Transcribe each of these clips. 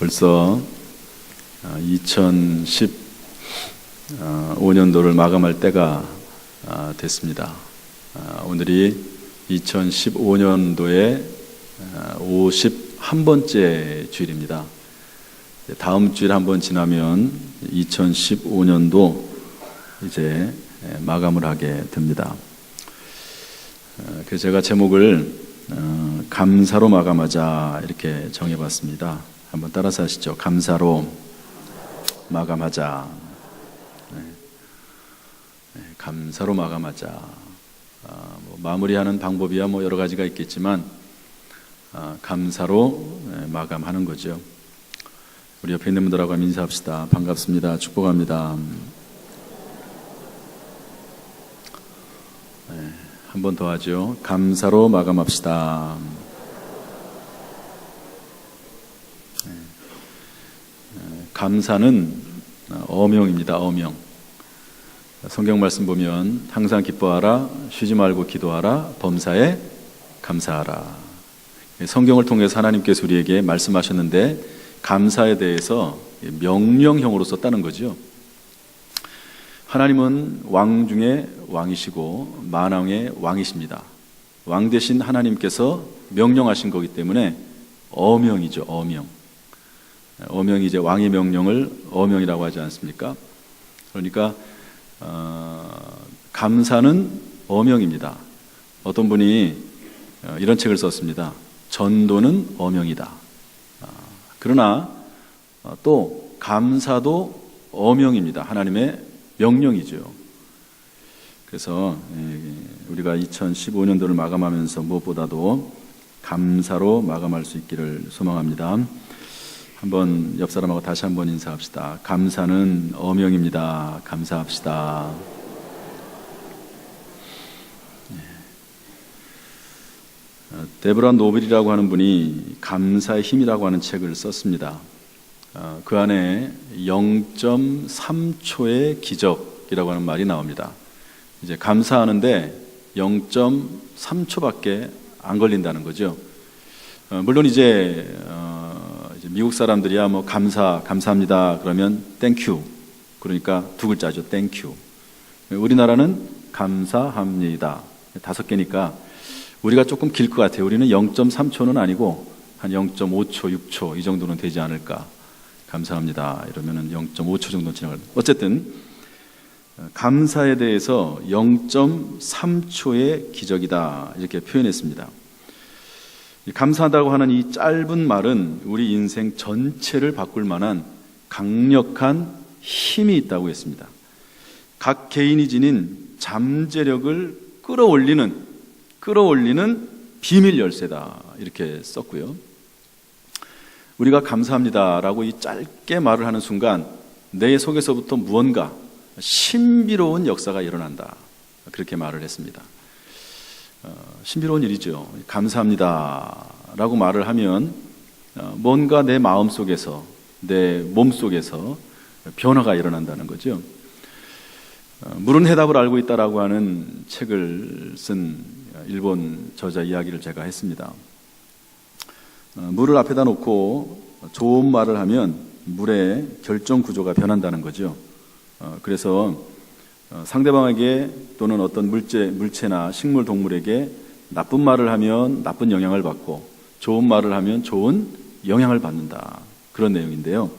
벌써 2015년도를 마감할 때가 됐습니다. 오늘이 2015년도의 51번째 주일입니다. 다음 주일 한번 지나면 2015년도 이제 마감을 하게 됩니다. 그래서 제가 제목을 감사로 마감하자 이렇게 정해봤습니다. 한번 따라서 하시죠. 감사로 마감하자. 감사로 마감하자. 마무리하는 방법이야 여러 가지가 있겠지만 감사로 마감하는 거죠. 우리 옆에 있는 분들하고 인사합시다. 반갑습니다. 축복합니다. 한 번 더 하죠. 감사로 마감합시다. 감사는 어명입니다. 어명. 성경 말씀 보면 항상 기뻐하라, 쉬지 말고 기도하라, 범사에 감사하라. 성경을 통해서 하나님께서 우리에게 말씀하셨는데 감사에 대해서 명령형으로 썼다는 거죠. 하나님은 왕 중에 왕이시고 만왕의 왕이십니다. 왕 대신 하나님께서 명령하신 거기 때문에 어명이죠. 어명. 어명이 이제 왕의 명령을 어명이라고 하지 않습니까? 그러니까 감사는 어명입니다. 어떤 분이 이런 책을 썼습니다. 전도는 어명이다. 그러나 또 감사도 어명입니다. 하나님의 명령이죠. 그래서 우리가 2015년도를 마감하면서 무엇보다도 감사로 마감할 수 있기를 소망합니다. 한번 옆 사람하고 다시 한번 인사합시다. 감사는 어명입니다. 감사합시다. 데브라 노빌이라고 하는 분이 감사의 힘이라고 하는 책을 썼습니다. 그 안에 0.3초의 기적이라고 하는 말이 나옵니다. 이제 감사하는데 0.3초밖에 안 걸린다는 거죠. 물론 이제 미국 사람들이야 감사합니다 그러면 땡큐, 그러니까 두 글자죠. 땡큐. 우리나라는 감사합니다 5개니까 우리가 조금 길 것 같아요. 우리는 0.3초는 아니고 한 0.5초, 6초 이 정도는 되지 않을까. 감사합니다 이러면은 0.5초 정도 지나갈. 어쨌든 감사에 대해서 0.3초의 기적이다 이렇게 표현했습니다. 감사하다고 하는 이 짧은 말은 우리 인생 전체를 바꿀 만한 강력한 힘이 있다고 했습니다. 각 개인이 지닌 잠재력을 끌어올리는 비밀 열쇠다 이렇게 썼고요. 우리가 감사합니다라고 이 짧게 말을 하는 순간 내 속에서부터 무언가 신비로운 역사가 일어난다 그렇게 말을 했습니다. 신비로운 일이죠. 감사합니다라고 말을 하면 뭔가 내 마음 속에서 내 몸 속에서 변화가 일어난다는 거죠. 물은 해답을 알고 있다라고 하는 책을 쓴 일본 저자 이야기를 제가 했습니다. 물을 앞에다 놓고 좋은 말을 하면 물의 결정 구조가 변한다는 거죠. 그래서 상대방에게 또는 어떤 물체나 식물, 동물에게 나쁜 말을 하면 나쁜 영향을 받고 좋은 말을 하면 좋은 영향을 받는다. 그런 내용인데요.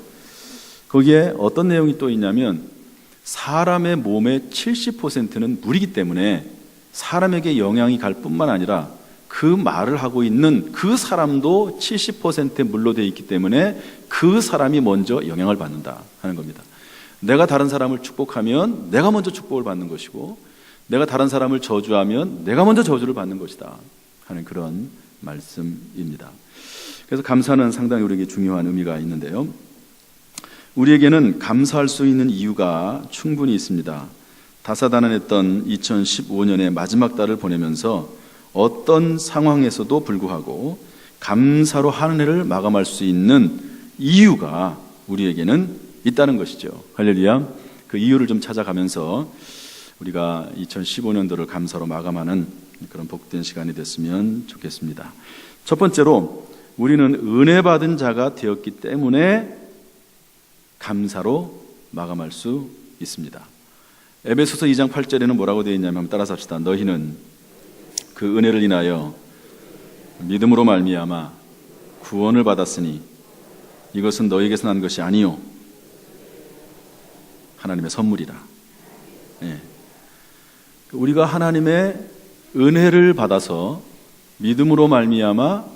거기에 어떤 내용이 또 있냐면 사람의 몸의 70%는 물이기 때문에 사람에게 영향이 갈 뿐만 아니라 그 말을 하고 있는 그 사람도 70% 물로 되어 있기 때문에 그 사람이 먼저 영향을 받는다 하는 겁니다. 내가 다른 사람을 축복하면 내가 먼저 축복을 받는 것이고 내가 다른 사람을 저주하면 내가 먼저 저주를 받는 것이다 하는 그런 말씀입니다. 그래서 감사는 상당히 우리에게 중요한 의미가 있는데요. 우리에게는 감사할 수 있는 이유가 충분히 있습니다. 다사다난했던 2015년의 마지막 달을 보내면서 어떤 상황에서도 불구하고 감사로 한 해를 마감할 수 있는 이유가 우리에게는 있다는 것이죠. 할렐루야. 그 이유를 좀 찾아가면서 우리가 2015년도를 감사로 마감하는 그런 복된 시간이 됐으면 좋겠습니다. 첫 번째로 우리는 은혜 받은 자가 되었기 때문에 감사로 마감할 수 있습니다. 에베소서 2장 8절에는 뭐라고 되어 있냐면 한번 따라서 합시다. 너희는 그 은혜를 인하여 믿음으로 말미암아 구원을 받았으니 이것은 너희에게서 난 것이 아니요 하나님의 선물이라. 예. 우리가 하나님의 은혜를 받아서 믿음으로 말미암아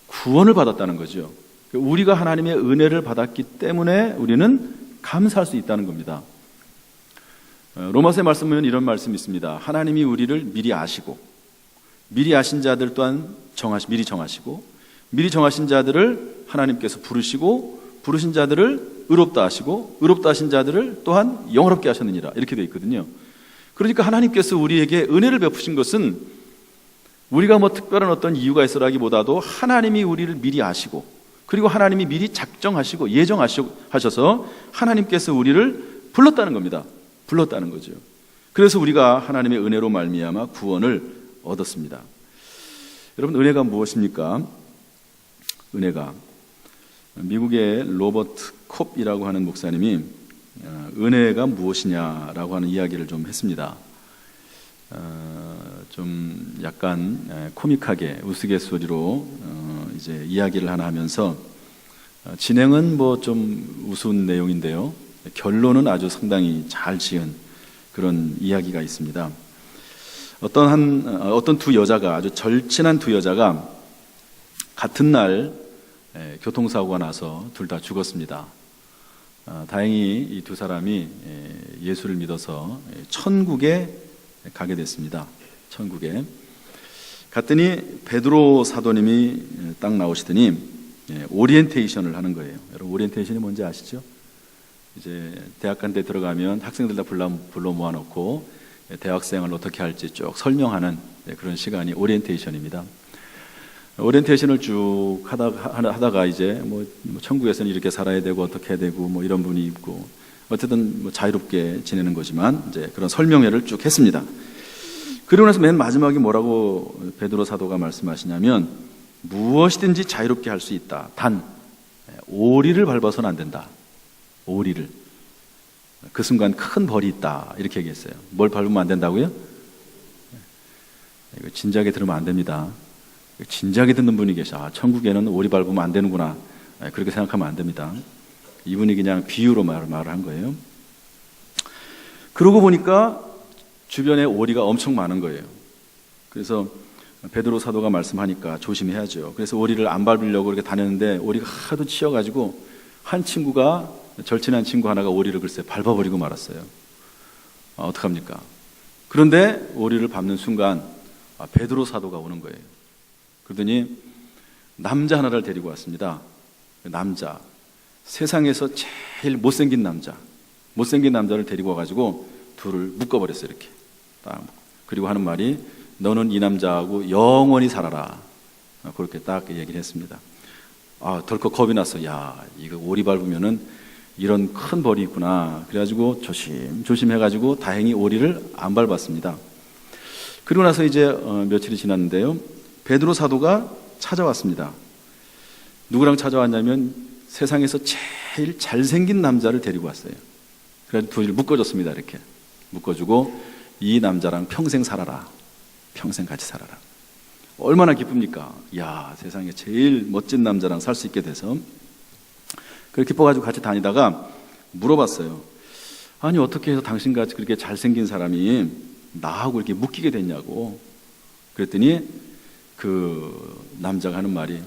구원을 받았다는 거죠. 우리가 하나님의 은혜를 받았기 때문에 우리는 감사할 수 있다는 겁니다. 로마서의 말씀 보면 이런 말씀이 있습니다. 하나님이 우리를 미리 아시고, 미리 아신 자들 또한 미리 정하시고, 미리 정하신 자들을 하나님께서 부르시고, 부르신 자들을 의롭다 하시고, 의롭다 하신 자들을 또한 영화롭게 하셨느니라, 이렇게 되어 있거든요. 그러니까 하나님께서 우리에게 은혜를 베푸신 것은 우리가 뭐 특별한 어떤 이유가 있어라기보다도 하나님이 우리를 미리 아시고, 그리고 하나님이 미리 작정하시고 예정하셔서 하나님께서 우리를 불렀다는 겁니다. 불렀다는 거죠. 그래서 우리가 하나님의 은혜로 말미암아 구원을 얻었습니다. 여러분, 은혜가 무엇입니까? 은혜가, 미국의 로버트 콥이라고 하는 목사님이 은혜가 무엇이냐라고 하는 이야기를 좀 했습니다. 좀 약간 코믹하게 우스갯소리로 이제 이야기를 하나 하면서 진행은 뭐 좀 우스운 내용인데요, 결론은 아주 상당히 잘 지은 그런 이야기가 있습니다. 어떤 두 여자가, 아주 절친한 두 여자가 같은 날 교통사고가 나서 둘 다 죽었습니다. 다행히 이 두 사람이 예수를 믿어서 천국에 가게 됐습니다. 천국에 갔더니 베드로 사도님이 딱 나오시더니 오리엔테이션을 하는 거예요. 여러분, 오리엔테이션이 뭔지 아시죠? 이제 대학 간 데 들어가면 학생들 다 불러 모아놓고 대학생을 어떻게 할지 쭉 설명하는 그런 시간이 오리엔테이션입니다. 오리엔테이션을 쭉 하다가 이제 뭐 천국에서는 이렇게 살아야 되고 어떻게 해야 되고 뭐 이런 분이 있고 어쨌든 뭐 자유롭게 지내는 거지만 이제 그런 설명회를 쭉 했습니다. 그리고 나서 맨 마지막에 뭐라고 베드로 사도가 말씀하시냐면 무엇이든지 자유롭게 할 수 있다. 단 오리를 밟아서는 안 된다. 오리를. 그 순간 큰 벌이 있다. 이렇게 얘기했어요. 뭘 밟으면 안 된다고요? 이거 진지하게 들으면 안 됩니다. 진지하게 듣는 분이 계셔. 천국에는 오리 밟으면 안 되는구나. 그렇게 생각하면 안 됩니다. 이분이 그냥 비유로 말을 한 거예요. 그러고 보니까 주변에 오리가 엄청 많은 거예요. 그래서 베드로 사도가 말씀하니까 조심해야죠. 그래서 오리를 안 밟으려고 이렇게 다녔는데 오리가 하도 치여가지고 한 친구가, 절친한 친구 하나가 오리를 글쎄 밟아버리고 말았어요. 어떡합니까? 그런데 오리를 밟는 순간 베드로 사도가 오는 거예요. 그러더니 남자 하나를 데리고 왔습니다. 남자, 세상에서 제일 못생긴 남자를 데리고 와가지고 둘을 묶어버렸어요. 이렇게 딱. 그리고 하는 말이 너는 이 남자하고 영원히 살아라. 그렇게 딱 얘기를 했습니다. 덜컥 겁이 났어. 야, 이거 오리 밟으면은 이런 큰 벌이 있구나. 그래가지고 조심 해가지고 다행히 오리를 안 밟았습니다. 그리고 나서 이제 며칠이 지났는데요, 베드로 사도가 찾아왔습니다. 누구랑 찾아왔냐면 세상에서 제일 잘생긴 남자를 데리고 왔어요. 그래서 둘을 묶어줬습니다. 이렇게 묶어주고 이 남자랑 평생 살아라. 평생 같이 살아라. 얼마나 기쁩니까? 야, 세상에 제일 멋진 남자랑 살 수 있게 돼서. 그렇게 기뻐가지고 같이 다니다가 물어봤어요. 아니, 어떻게 해서 당신같이 그렇게 잘생긴 사람이 나하고 이렇게 묶이게 됐냐고. 그랬더니 그 남자가 하는 말이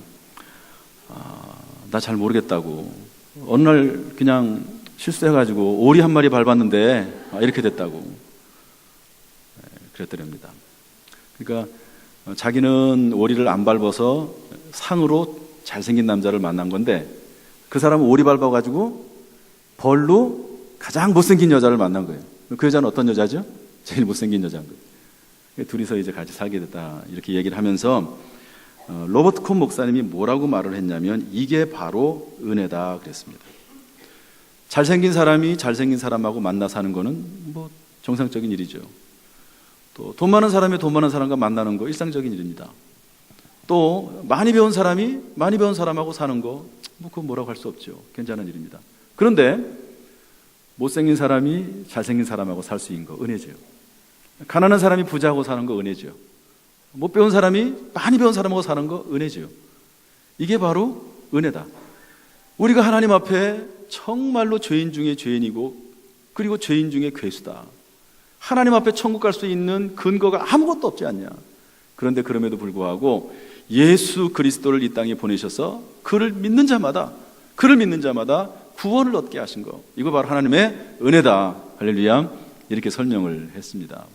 나 잘 모르겠다고. 어느 날 그냥 실수해가지고 오리 한 마리 밟았는데 이렇게 됐다고. 그랬더랍니다. 그러니까 자기는 오리를 안 밟아서 상으로 잘생긴 남자를 만난 건데 그 사람은 오리 밟아가지고 벌로 가장 못생긴 여자를 만난 거예요. 그 여자는 어떤 여자죠? 제일 못생긴 여자인 거예요. 둘이서 이제 같이 살게 됐다. 이렇게 얘기를 하면서 로버트 콘 목사님이 뭐라고 말을 했냐면 이게 바로 은혜다 그랬습니다. 잘생긴 사람이 잘생긴 사람하고 만나 사는 거는 뭐 정상적인 일이죠. 또 돈 많은 사람이 돈 많은 사람과 만나는 거 일상적인 일입니다. 또 많이 배운 사람하고 사는 거 그건 뭐라고 할 수 없죠. 괜찮은 일입니다. 그런데 못생긴 사람이 잘생긴 사람하고 살 수 있는 거 은혜죠. 가난한 사람이 부자하고 사는 거 은혜죠. 못 배운 사람이 많이 배운 사람하고 사는 거 은혜죠. 이게 바로 은혜다. 우리가 하나님 앞에 정말로 죄인 중에 죄인이고 그리고 죄인 중에 괴수다. 하나님 앞에 천국 갈 수 있는 근거가 아무것도 없지 않냐. 그런데 그럼에도 불구하고 예수 그리스도를 이 땅에 보내셔서 그를 믿는 자마다 구원을 얻게 하신 거, 이거 바로 하나님의 은혜다. 할렐루야. 이렇게 설명을 했습니다.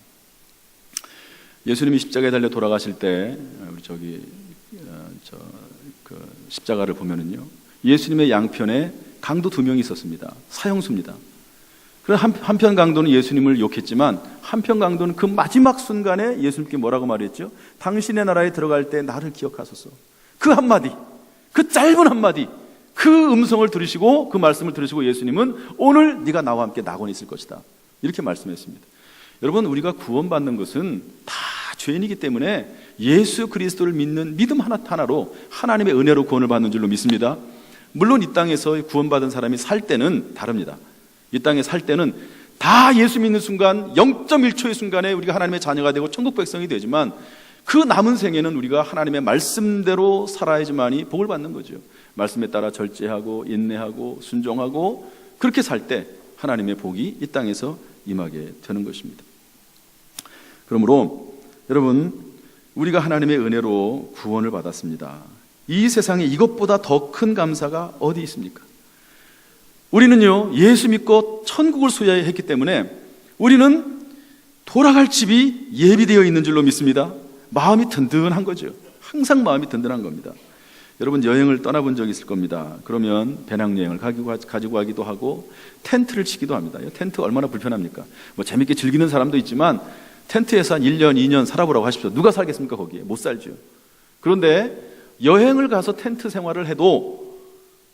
예수님이 십자가에 달려 돌아가실 때 십자가를 보면은요, 예수님의 양편에 강도 2명이 있었습니다. 사형수입니다. 그래서 한편 강도는 예수님을 욕했지만 한편 강도는 그 마지막 순간에 예수님께 뭐라고 말했죠? 당신의 나라에 들어갈 때 나를 기억하소서. 그 한마디, 그 짧은 한마디, 그 음성을 들으시고 그 말씀을 들으시고 예수님은 오늘 네가 나와 함께 낙원에 있을 것이다. 이렇게 말씀했습니다. 여러분, 우리가 구원받는 것은 다 죄인이기 때문에 예수 그리스도를 믿는 믿음 하나로 하나님의 은혜로 구원을 받는 줄로 믿습니다. 물론 이 땅에서 구원받은 사람이 살 때는 다릅니다. 이 땅에 살 때는 다 예수 믿는 순간 0.1초의 순간에 우리가 하나님의 자녀가 되고 천국 백성이 되지만 그 남은 생에는 우리가 하나님의 말씀대로 살아야지만이 복을 받는 거죠. 말씀에 따라 절제하고 인내하고 순종하고 그렇게 살 때 하나님의 복이 이 땅에서 임하게 되는 것입니다. 그러므로 여러분, 우리가 하나님의 은혜로 구원을 받았습니다. 이 세상에 이것보다 더 큰 감사가 어디 있습니까? 우리는요, 예수 믿고 천국을 소유해야 했기 때문에 우리는 돌아갈 집이 예비되어 있는 줄로 믿습니다. 마음이 든든한 거죠. 항상 마음이 든든한 겁니다. 여러분, 여행을 떠나본 적이 있을 겁니다. 그러면 배낭여행을 가지고 가기도 하고 텐트를 치기도 합니다. 텐트 얼마나 불편합니까? 뭐 재밌게 즐기는 사람도 있지만 텐트에서 한 1년, 2년 살아보라고 하십시오. 누가 살겠습니까? 거기에 못 살죠. 그런데 여행을 가서 텐트 생활을 해도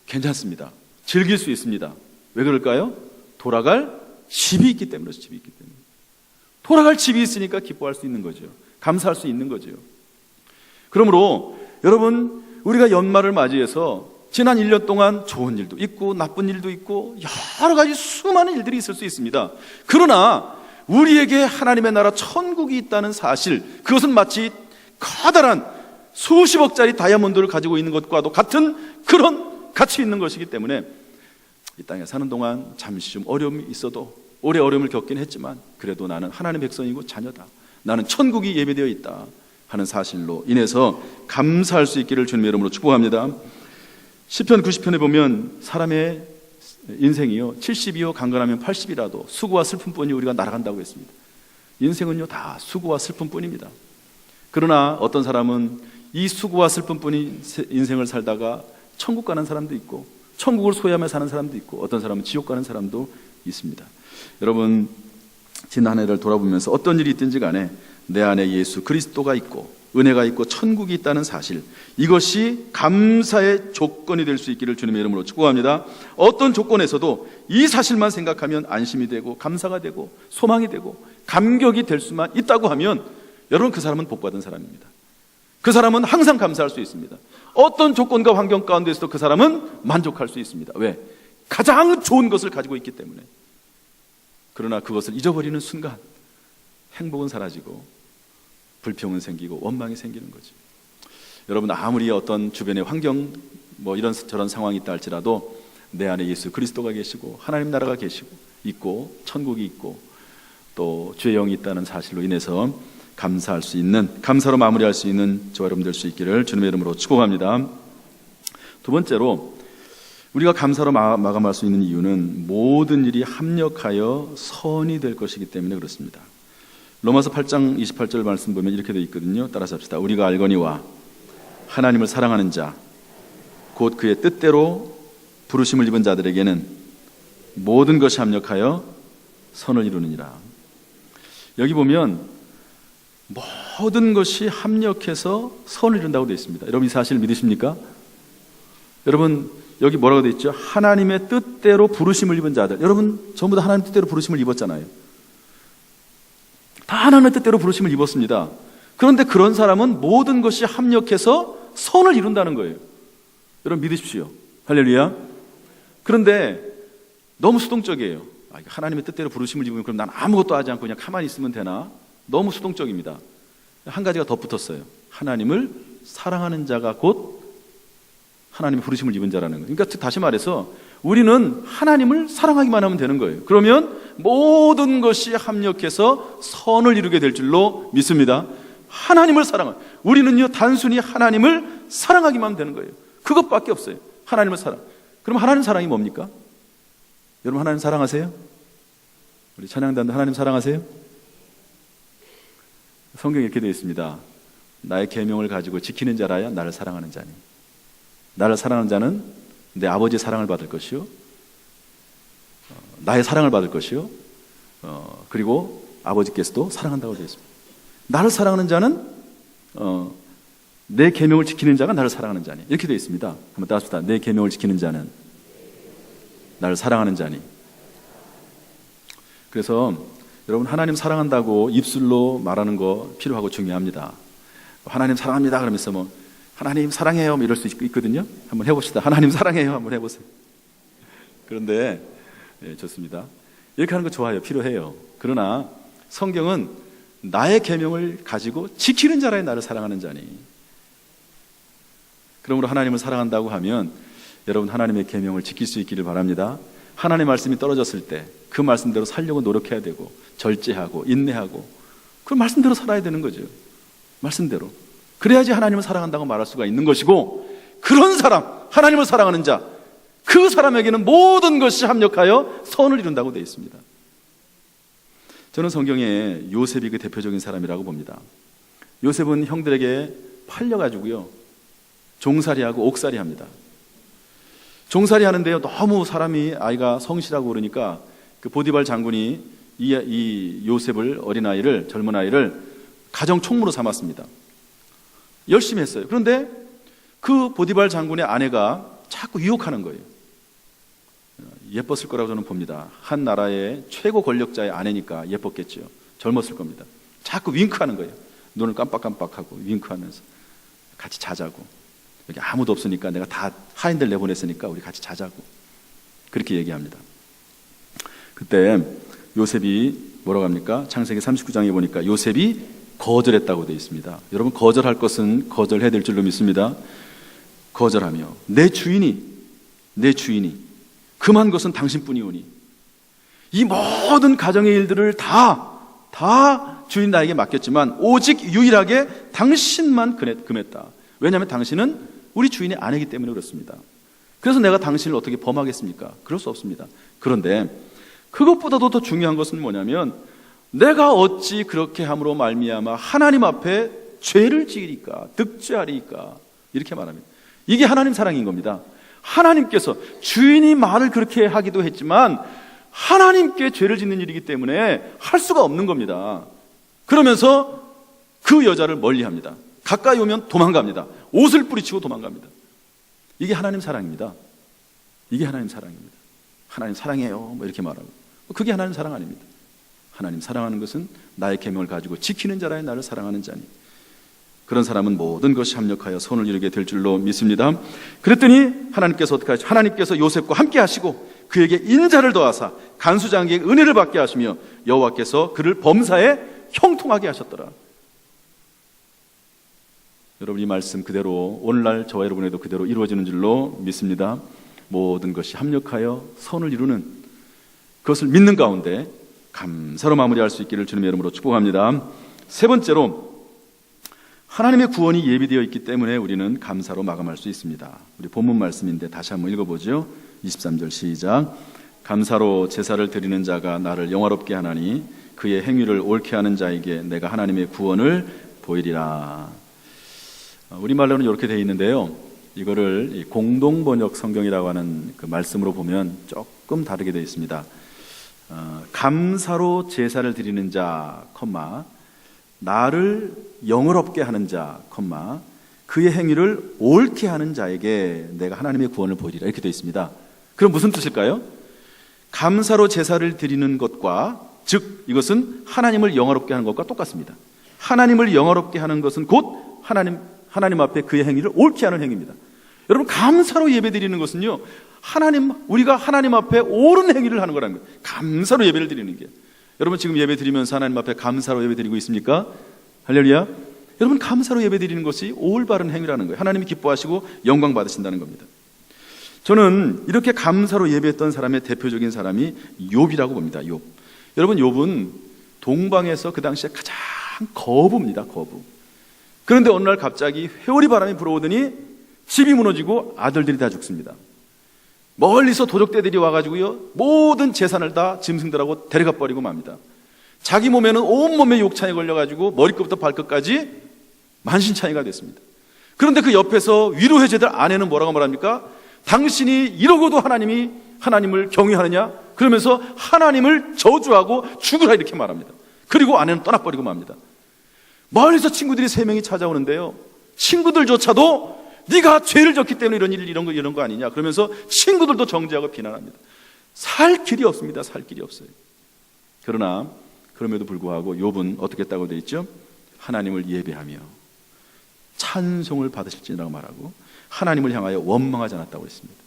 괜찮습니다. 즐길 수 있습니다. 왜 그럴까요? 돌아갈 집이 있기 때문에. 돌아갈 집이 있으니까 기뻐할 수 있는 거죠. 감사할 수 있는 거죠. 그러므로 여러분, 우리가 연말을 맞이해서 지난 1년 동안 좋은 일도 있고 나쁜 일도 있고 여러 가지 수많은 일들이 있을 수 있습니다. 그러나 우리에게 하나님의 나라 천국이 있다는 사실, 그것은 마치 커다란 수십억짜리 다이아몬드를 가지고 있는 것과도 같은 그런 가치 있는 것이기 때문에 이 땅에 사는 동안 잠시 좀 어려움이 있어도 오래 어려움을 겪긴 했지만 그래도 나는 하나님의 백성이고 자녀다, 나는 천국이 예배되어 있다 하는 사실로 인해서 감사할 수 있기를 주님의 이름으로 축복합니다. 시편 90편에 보면 사람의 인생이요 70이요 강건하면 80이라도 수고와 슬픔뿐이 우리가 날아간다고 했습니다. 인생은요 다 수고와 슬픔뿐입니다. 그러나 어떤 사람은 이 수고와 슬픔뿐인 인생을 살다가 천국 가는 사람도 있고 천국을 소유하며 사는 사람도 있고 어떤 사람은 지옥 가는 사람도 있습니다. 여러분, 지난 한 해를 돌아보면서 어떤 일이 있든지 간에 내 안에 예수 그리스도가 있고 은혜가 있고 천국이 있다는 사실, 이것이 감사의 조건이 될 수 있기를 주님의 이름으로 축복합니다. 어떤 조건에서도 이 사실만 생각하면 안심이 되고 감사가 되고 소망이 되고 감격이 될 수만 있다고 하면 여러분, 그 사람은 복받은 사람입니다. 그 사람은 항상 감사할 수 있습니다. 어떤 조건과 환경 가운데서도 그 사람은 만족할 수 있습니다. 왜? 가장 좋은 것을 가지고 있기 때문에. 그러나 그것을 잊어버리는 순간 행복은 사라지고 불평은 생기고 원망이 생기는 거죠. 여러분, 아무리 어떤 주변의 환경 뭐 이런 저런 상황이 있다 할지라도 내 안에 예수 그리스도가 계시고 하나님 나라가 계시고 있고 천국이 있고 또 주의 영이 있다는 사실로 인해서 감사할 수 있는, 감사로 마무리할 수 있는 저와 여러분 될 수 있기를 주님의 이름으로 축복합니다. 두 번째로 우리가 감사로 마감할 수 있는 이유는 모든 일이 합력하여 선이 될 것이기 때문에 그렇습니다. 로마서 8장 28절 말씀 보면 이렇게 되어 있거든요. 따라서 합시다. 우리가 알거니와 하나님을 사랑하는 자 곧 그의 뜻대로 부르심을 입은 자들에게는 모든 것이 합력하여 선을 이루느니라. 여기 보면 모든 것이 합력해서 선을 이룬다고 되어 있습니다. 여러분, 이 사실 믿으십니까? 여러분, 여기 뭐라고 되어 있죠? 하나님의 뜻대로 부르심을 입은 자들. 여러분, 전부 다 하나님 뜻대로 부르심을 입었잖아요. 다 하나님의 뜻대로 부르심을 입었습니다. 그런데 그런 사람은 모든 것이 합력해서 선을 이룬다는 거예요. 여러분 믿으십시오. 할렐루야. 그런데 너무 수동적이에요. 하나님의 뜻대로 부르심을 입으면 그럼 난 아무것도 하지 않고 그냥 가만히 있으면 되나? 너무 수동적입니다. 한 가지가 덧붙었어요. 하나님을 사랑하는 자가 곧 하나님의 부르심을 입은 자라는 거예요. 그러니까 다시 말해서 우리는 하나님을 사랑하기만 하면 되는 거예요. 그러면 모든 것이 합력해서 선을 이루게 될 줄로 믿습니다. 하나님을 사랑하는, 우리는요 단순히 하나님을 사랑하기만 하면 되는 거예요. 그것밖에 없어요. 하나님을 사랑. 그럼 하나님 사랑이 뭡니까? 여러분 하나님 사랑하세요? 우리 찬양단도 하나님 사랑하세요? 성경에 이렇게 되어 있습니다. 나의 계명을 가지고 지키는 자라야 나를 사랑하는 자니. 나를 사랑하는 자는 내 아버지의 사랑을 받을 것이요, 나의 사랑을 받을 것이요, 그리고 아버지께서도 사랑한다고 되어 있습니다. 나를 사랑하는 자는 내 계명을 지키는 자가 나를 사랑하는 자니. 이렇게 되어 있습니다. 한번 따라합시다. 내 계명을 지키는 자는 나를 사랑하는 자니. 그래서 여러분 하나님 사랑한다고 입술로 말하는 거 필요하고 중요합니다. 하나님 사랑합니다 그러면서 뭐 하나님 사랑해요 뭐 이럴 수 있거든요. 한번 해봅시다. 하나님 사랑해요 한번 해보세요. 그런데 좋습니다. 이렇게 하는 거 좋아요. 필요해요. 그러나 성경은 나의 계명을 가지고 지키는 자라야 나를 사랑하는 자니. 그러므로 하나님을 사랑한다고 하면 여러분 하나님의 계명을 지킬 수 있기를 바랍니다. 하나님의 말씀이 떨어졌을 때 그 말씀대로 살려고 노력해야 되고 절제하고 인내하고 그 말씀대로 살아야 되는 거죠. 말씀대로. 그래야지 하나님을 사랑한다고 말할 수가 있는 것이고, 그런 사람, 하나님을 사랑하는 자, 그 사람에게는 모든 것이 합력하여 선을 이룬다고 되어 있습니다. 저는 성경에 요셉이 그 대표적인 사람이라고 봅니다. 요셉은 형들에게 팔려가지고요 종살이하고 옥살이 합니다. 종살이 하는데요 너무 사람이 아이가 성실하고 그러니까 그 보디발 장군이 이 요셉을, 어린아이를, 젊은 아이를 가정 총무로 삼았습니다. 열심히 했어요. 그런데 그 보디발 장군의 아내가 자꾸 유혹하는 거예요. 예뻤을 거라고 저는 봅니다. 한 나라의 최고 권력자의 아내니까 예뻤겠죠. 젊었을 겁니다. 자꾸 윙크하는 거예요. 눈을 깜빡깜빡하고 윙크하면서 같이 자자고, 여기 아무도 없으니까 내가 다 하인들 내보냈으니까 우리 같이 자자고, 그렇게 얘기합니다. 그때 요셉이 뭐라고 합니까? 창세기 39장에 보니까 요셉이 거절했다고 되어 있습니다. 여러분 거절할 것은 거절해야 될 줄로 믿습니다. 거절하며 내 주인이 금한 것은 당신뿐이오니 이 모든 가정의 일들을 다 주인 나에게 맡겼지만 오직 유일하게 당신만 금했다. 왜냐하면 당신은 우리 주인의 아내이기 때문에 그렇습니다. 그래서 내가 당신을 어떻게 범하겠습니까? 그럴 수 없습니다. 그런데 그것보다도 더 중요한 것은 뭐냐면 내가 어찌 그렇게 함으로 말미암아 하나님 앞에 죄를 지으리까, 득죄하리까, 이렇게 말합니다. 이게 하나님 사랑인 겁니다. 하나님께서, 주인이 말을 그렇게 하기도 했지만 하나님께 죄를 짓는 일이기 때문에 할 수가 없는 겁니다. 그러면서 그 여자를 멀리합니다. 가까이 오면 도망갑니다. 옷을 뿌리치고 도망갑니다. 이게 하나님 사랑입니다. 이게 하나님 사랑입니다. 하나님 사랑해요 뭐 이렇게 말하고, 그게 하나님 사랑 아닙니다. 하나님 사랑하는 것은 나의 계명을 가지고 지키는 자라야 나를 사랑하는 자니. 그런 사람은 모든 것이 합력하여 선을 이루게 될 줄로 믿습니다. 그랬더니 하나님께서 어떻게 하시죠? 하나님께서 요셉과 함께 하시고 그에게 인자를 더하사 간수장에게 은혜를 받게 하시며 여호와께서 그를 범사에 형통하게 하셨더라. 여러분 이 말씀 그대로 오늘날 저와 여러분에도 그대로 이루어지는 줄로 믿습니다. 모든 것이 합력하여 선을 이루는 그것을 믿는 가운데 감사로 마무리할 수 있기를 주님의 이름으로 축복합니다. 세 번째로, 하나님의 구원이 예비되어 있기 때문에 우리는 감사로 마감할 수 있습니다. 우리 본문 말씀인데 다시 한번 읽어보죠. 23절 시작. 감사로 제사를 드리는 자가 나를 영화롭게 하나니 그의 행위를 옳게 하는 자에게 내가 하나님의 구원을 보이리라. 우리말로는 이렇게 되어 있는데요, 이거를 공동번역 성경이라고 하는 그 말씀으로 보면 조금 다르게 되어 있습니다. 감사로 제사를 드리는 자, 나를 영어롭게 하는 자, 그의 행위를 옳게 하는 자에게 내가 하나님의 구원을 보이리라, 이렇게 되어 있습니다. 그럼 무슨 뜻일까요? 감사로 제사를 드리는 것과, 즉 이것은 하나님을 영화롭게 하는 것과 똑같습니다. 하나님을 영화롭게 하는 것은 곧 하나님 앞에 그의 행위를 옳게 하는 행위입니다. 여러분, 감사로 예배드리는 것은요, 우리가 하나님 앞에 옳은 행위를 하는 거라는 거예요. 감사로 예배를 드리는 게. 여러분, 지금 예배 드리면서 하나님 앞에 감사로 예배 드리고 있습니까? 할렐루야. 여러분, 감사로 예배 드리는 것이 올바른 행위라는 거예요. 하나님이 기뻐하시고 영광 받으신다는 겁니다. 저는 이렇게 감사로 예배했던 사람의 대표적인 사람이 욥이라고 봅니다. 욥. 여러분, 욥은 동방에서 그 당시에 가장 거부입니다. 거부. 그런데 어느 날 갑자기 회오리 바람이 불어오더니 집이 무너지고 아들들이 다 죽습니다. 멀리서 도적대들이 와가지고요, 모든 재산을 다 짐승들하고 데려가 버리고 맙니다. 자기 몸에는 온몸에 욕창이 걸려가지고 머리끝부터 발끝까지 만신창이가 됐습니다. 그런데 그 옆에서 위로해 제들 아내는 뭐라고 말합니까? 당신이 이러고도 하나님을 경외하느냐? 그러면서 하나님을 저주하고 죽으라, 이렇게 말합니다. 그리고 아내는 떠나버리고 맙니다. 멀리서 친구들이 3명이 찾아오는데요, 친구들조차도 네가 죄를 졌기 때문에 이런 거 아니냐, 그러면서 친구들도 정죄하고 비난합니다. 살 길이 없습니다. 살 길이 없어요. 그러나 그럼에도 불구하고 욥은 어떻게 했다고 되어 있죠? 하나님을 예배하며 찬송을 받으실지라고 말하고 하나님을 향하여 원망하지 않았다고 했습니다.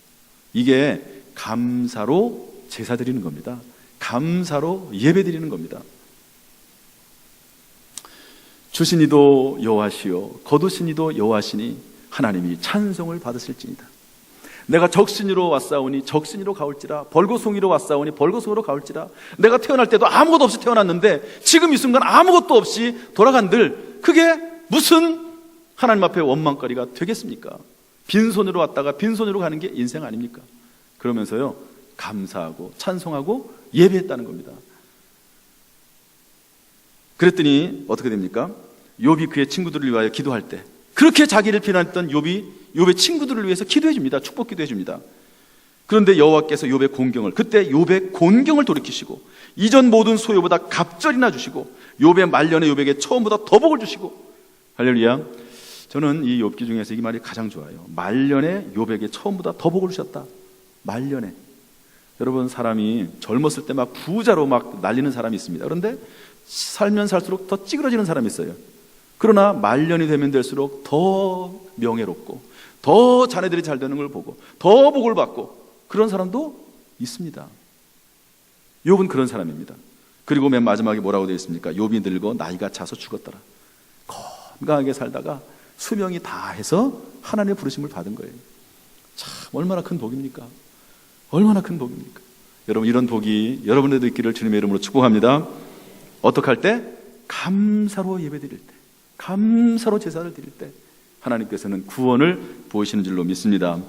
이게 감사로 제사 드리는 겁니다. 감사로 예배 드리는 겁니다. 주신 이도 여호와시요 거두신 이도 여호와시니 하나님이 찬송을 받으실지니다. 내가 적신이로 왔사오니 적신이로 가올지라, 벌거숭이로 왔사오니 벌거숭이로 가올지라. 내가 태어날 때도 아무것도 없이 태어났는데 지금 이 순간 아무것도 없이 돌아간들, 그게 무슨 하나님 앞에 원망거리가 되겠습니까? 빈손으로 왔다가 빈손으로 가는 게 인생 아닙니까? 그러면서요, 감사하고 찬송하고 예배했다는 겁니다. 그랬더니 어떻게 됩니까? 욥이 그의 친구들을 위하여 기도할 때, 그렇게 자기를 비난했던 욥의 친구들을 위해서 기도해 줍니다. 축복 기도해 줍니다. 그런데 여호와께서 욥의 곤경을 돌이키시고 이전 모든 소유보다 갑절이나 주시고 욥의 말년에 욥에게 처음보다 더 복을 주시고. 할렐루야. 저는 이 욥기 중에서 이 말이 가장 좋아요. 말년에 욥에게 처음보다 더 복을 주셨다. 말년에. 여러분, 사람이 젊었을 때 막 부자로 막 날리는 사람이 있습니다. 그런데 살면 살수록 더 찌그러지는 사람이 있어요. 그러나 말년이 되면 될수록 더 명예롭고 더 자네들이 잘 되는 걸 보고 더 복을 받고 그런 사람도 있습니다. 욥은 그런 사람입니다. 그리고 맨 마지막에 뭐라고 되어 있습니까? 욥이 늙어 나이가 차서 죽었더라. 건강하게 살다가 수명이 다해서 하나님의 부르심을 받은 거예요. 참, 얼마나 큰 복입니까? 얼마나 큰 복입니까? 여러분, 이런 복이 여러분에도 있기를 주님의 이름으로 축복합니다. 어떻게 할 때? 감사로 예배드릴 때, 감사로 제사를 드릴 때 하나님께서는 구원을 보이시는 줄로 믿습니다.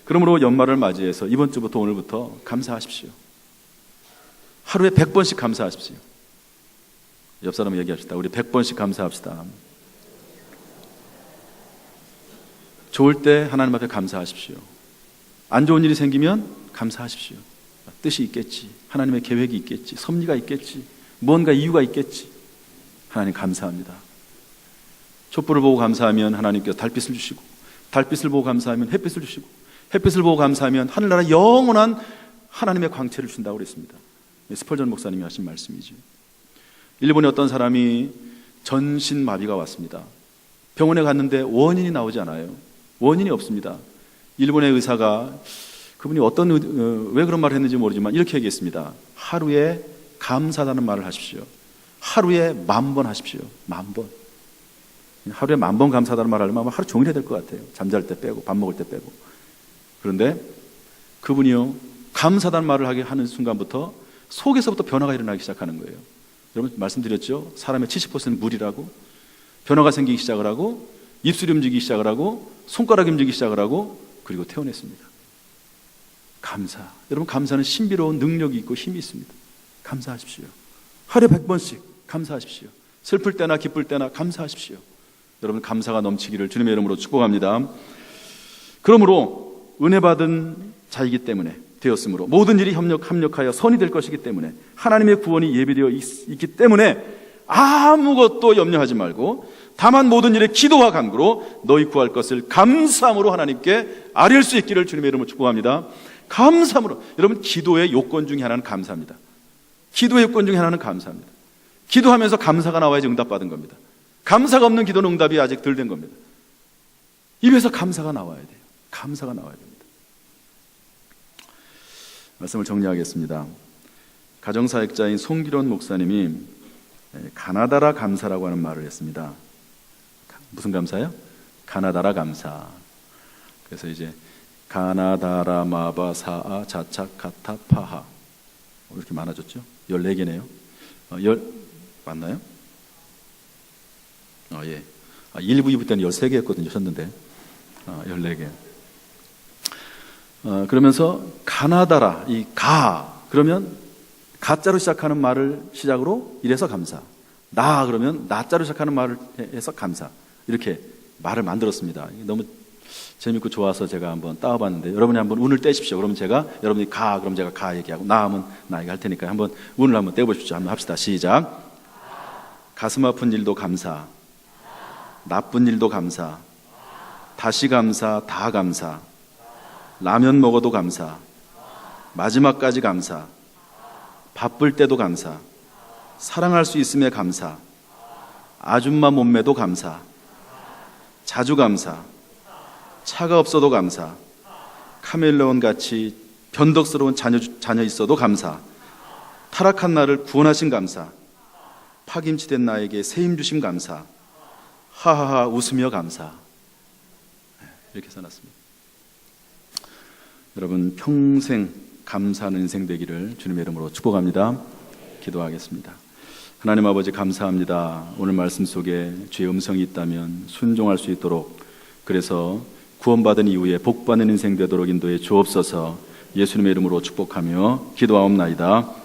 그러므로 연말을 맞이해서 이번 주부터 오늘부터 감사하십시오. 하루에 100번씩 감사하십시오. 옆 사람 얘기합시다. 우리 100번씩 감사합시다. 좋을 때 하나님 앞에 감사하십시오. 안 좋은 일이 생기면 감사하십시오. 뜻이 있겠지, 하나님의 계획이 있겠지, 섭리가 있겠지, 뭔가 이유가 있겠지. 하나님 감사합니다. 촛불을 보고 감사하면 하나님께서 달빛을 주시고, 달빛을 보고 감사하면 햇빛을 주시고, 햇빛을 보고 감사하면 하늘나라 영원한 하나님의 광채를 준다고 그랬습니다. 스펄전 목사님이 하신 말씀이죠. 일본에 어떤 사람이 전신마비가 왔습니다. 병원에 갔는데 원인이 나오지 않아요. 원인이 없습니다. 일본의 의사가, 그분이 왜 그런 말을 했는지 모르지만 이렇게 얘기했습니다. 하루에 감사하다는 말을 하십시오. 하루에 10,000번 하십시오. 10,000번. 하루에 10,000번 감사하다는 말을 하려면 아마 하루 종일 해야 될 것 같아요. 잠잘 때 빼고, 밥 먹을 때 빼고. 그런데 그분이요, 감사하다는 말을 하게 하는 순간부터 속에서부터 변화가 일어나기 시작하는 거예요. 여러분, 말씀드렸죠? 사람의 70%는 물이라고. 변화가 생기기 시작을 하고, 입술이 움직이기 시작을 하고, 손가락이 움직이기 시작을 하고, 그리고 태어났습니다. 감사. 여러분, 감사는 신비로운 능력이 있고 힘이 있습니다. 감사하십시오. 하루에 100번씩 감사하십시오. 슬플 때나 기쁠 때나 감사하십시오. 여러분, 감사가 넘치기를 주님의 이름으로 축복합니다. 그러므로 은혜 받은 자이기 때문에 되었으므로 모든 일이 합력하여 선이 될 것이기 때문에 하나님의 구원이 예비되어 있기 때문에 아무것도 염려하지 말고 다만 모든 일에 기도와 간구로 너희 구할 것을 감사함으로 하나님께 아뢰을 수 있기를 주님의 이름으로 축복합니다. 감사함으로. 여러분, 기도의 요건 중에 하나는 감사합니다. 기도의 요건 중에 하나는 감사합니다. 기도하면서 감사가 나와야지 응답받은 겁니다. 감사가 없는 기도는 응답이 아직 덜 된 겁니다. 입에서 감사가 나와야 돼요. 감사가 나와야 됩니다. 말씀을 정리하겠습니다. 가정사역자인 송기론 목사님이 가나다라 감사라고 하는 말을 했습니다. 무슨 감사요? 가나다라 감사. 그래서 이제 가나다라 마바 사아 자착 가타 파하 이렇게 많아졌죠. 14개네요. 맞나요? 예. 1부, 2부 때는 13개였거든요. 셨는데 14개. 그러면서 가나다라, 이 가 그러면 가자로 시작하는 말을 시작으로 이래서 감사. 나 그러면 나자로 시작하는 말을 해서 감사. 이렇게 말을 만들었습니다. 너무 재밌고 좋아서 제가 한번 따와봤는데 여러분이 한번 운을 떼십시오. 그러면 제가 여러분이 가 그럼 제가 가 얘기하고 나 하면 나 얘기할 테니까 한번 운을 한번 떼보십시오. 한번 합시다. 시작. 가슴 아픈 일도 감사, 나쁜 일도 감사, 다시 감사, 다 감사, 라면 먹어도 감사, 마지막까지 감사, 바쁠 때도 감사, 사랑할 수 있음에 감사, 아줌마 몸매도 감사, 자주 감사, 차가 없어도 감사, 카멜레온 같이 변덕스러운 자녀 있어도 감사, 타락한 나를 구원하신 감사, 파김치된 나에게 세임 주심 감사, 하하하 웃으며 감사. 이렇게 써놨습니다. 여러분 평생 감사하는 인생 되기를 주님의 이름으로 축복합니다. 기도하겠습니다. 하나님 아버지 감사합니다. 오늘 말씀 속에 주의 음성이 있다면 순종할 수 있도록, 그래서 구원받은 이후에 복받는 인생 되도록 인도해 주옵소서. 예수님의 이름으로 축복하며 기도하옵나이다.